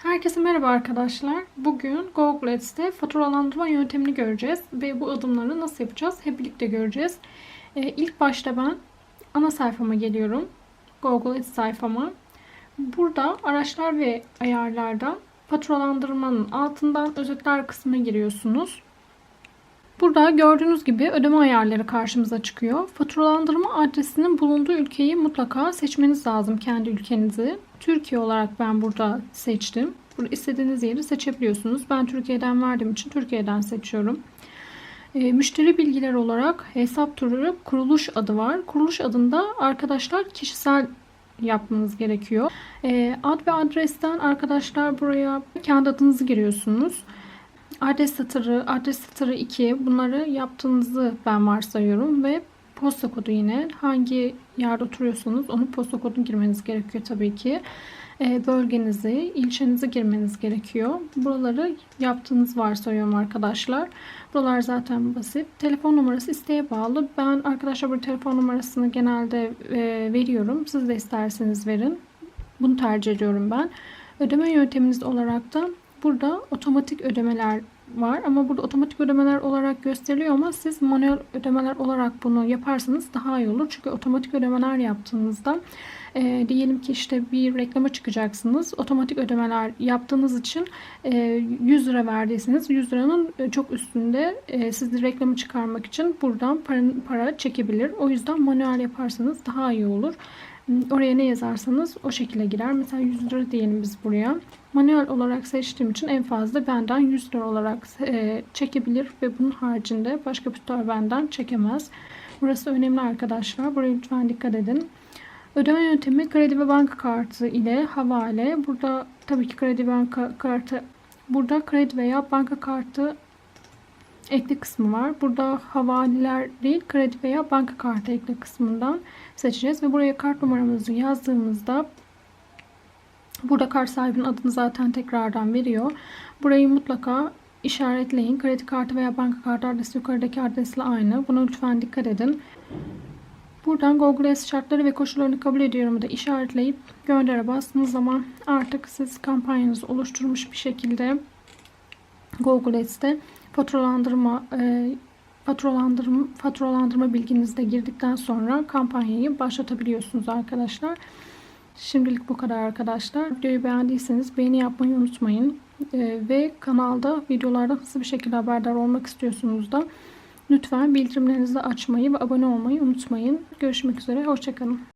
Herkese merhaba arkadaşlar. Bugün Google Ads'te faturalandırma yöntemini göreceğiz ve bu adımları nasıl yapacağız hep birlikte göreceğiz. İlk başta ben ana sayfama geliyorum. Google Ads sayfama. Burada araçlar ve ayarlarda faturalandırmanın altından özetler kısmına giriyorsunuz. Burada gördüğünüz gibi ödeme ayarları karşımıza çıkıyor. Faturalandırma adresinin bulunduğu ülkeyi mutlaka seçmeniz lazım, kendi ülkenizi. Türkiye olarak ben burada seçtim. Burada istediğiniz yeri seçebiliyorsunuz. Ben Türkiye'den verdiğim için Türkiye'den seçiyorum. Müşteri bilgileri olarak hesap türü, kuruluş adı var. Kuruluş adında arkadaşlar kişisel yapmanız gerekiyor. Ad ve adresten arkadaşlar buraya kendi adınızı giriyorsunuz. Adres satırı 2 bunları yaptığınızı ben varsayıyorum ve posta kodu yine hangi yerde oturuyorsanız onun posta kodunu girmeniz gerekiyor tabii ki. Bölgenizi, ilçenizi girmeniz gerekiyor. Buraları yaptığınız varsayıyorum arkadaşlar. Buralar zaten basit. Telefon numarası isteğe bağlı. Ben arkadaşlar bu telefon numarasını genelde veriyorum. Siz de isterseniz verin. Bunu tercih ediyorum ben. Ödeme yönteminiz olarak da burada otomatik ödemeler var ama burada otomatik ödemeler olarak gösteriliyor ama siz manuel ödemeler olarak bunu yaparsanız daha iyi olur. Çünkü otomatik ödemeler yaptığınızda diyelim ki işte bir reklama çıkacaksınız. Otomatik ödemeler yaptığınız için 100 lira verdiyseniz 100 liranın çok üstünde siz reklamı çıkarmak için buradan para çekebilir. O yüzden manuel yaparsanız daha iyi olur. Oraya ne yazarsanız o şekilde girer. Mesela 100 lira diyelim biz buraya. Manuel olarak seçtiğim için en fazla benden 100 lira olarak çekebilir ve bunun haricinde başka bir tutar benden çekemez. Burası önemli arkadaşlar. Buraya lütfen dikkat edin. Ödeme yöntemi kredi ve banka kartı ile havale. Burada tabii ki kredi banka kartı. Burada kredi veya banka kartı ekle kısmı var. Burada havaleler değil, kredi veya banka kartı ekle kısmından seçeceğiz ve buraya kart numaramızı yazdığımızda burada kart sahibinin adını zaten tekrardan veriyor. Burayı mutlaka işaretleyin. Kredi kartı veya banka kartı adresi yukarıdaki adresle aynı. Buna lütfen dikkat edin. Buradan Google Ads şartları ve koşullarını kabul ediyorum da işaretleyip göndere bastığınız zaman artık siz kampanyanızı oluşturmuş bir şekilde Google Ads'te faturalandırma bilginizi de girdikten sonra kampanyayı başlatabiliyorsunuz arkadaşlar. Şimdilik bu kadar arkadaşlar. Videoyu beğendiyseniz beğeni yapmayı unutmayın. Ve kanalda videolardan hızlı bir şekilde haberdar olmak istiyorsunuz da lütfen bildirimlerinizi açmayı ve abone olmayı unutmayın. Görüşmek üzere. Hoşça kalın.